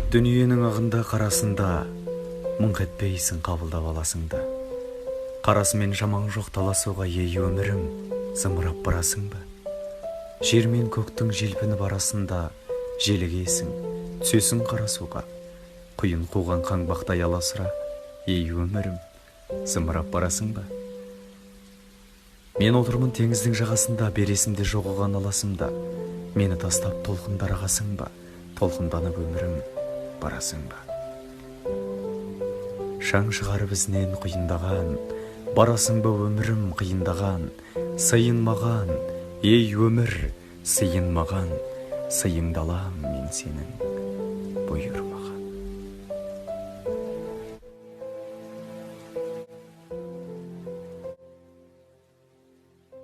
Дүниенің ағында қарасында мұңқ етпейсің, қабылдап аласың да. Қарасымен жаман жоқ таласуға ей өмірім, зымырап барасың ба? Жер мен көктің желпініп арасында желігесің, түсесің қарасуға. Құйын қуған қаңбақтай аласыра, ей өмірім, зымырап барасың ба? Мен отырмын теңіздің жағасында, бересімде жоғыған аласымда. Мені тастап толқындар ағасың ба? Толқынданып өмірім, барасың ба? Шаң шығарып ізінен құйындаған, барасың ба өмірім қиындаған? Сыйын маған, ей өмір, сыйын маған, сыйыңды алам мен сенің, бұйырма.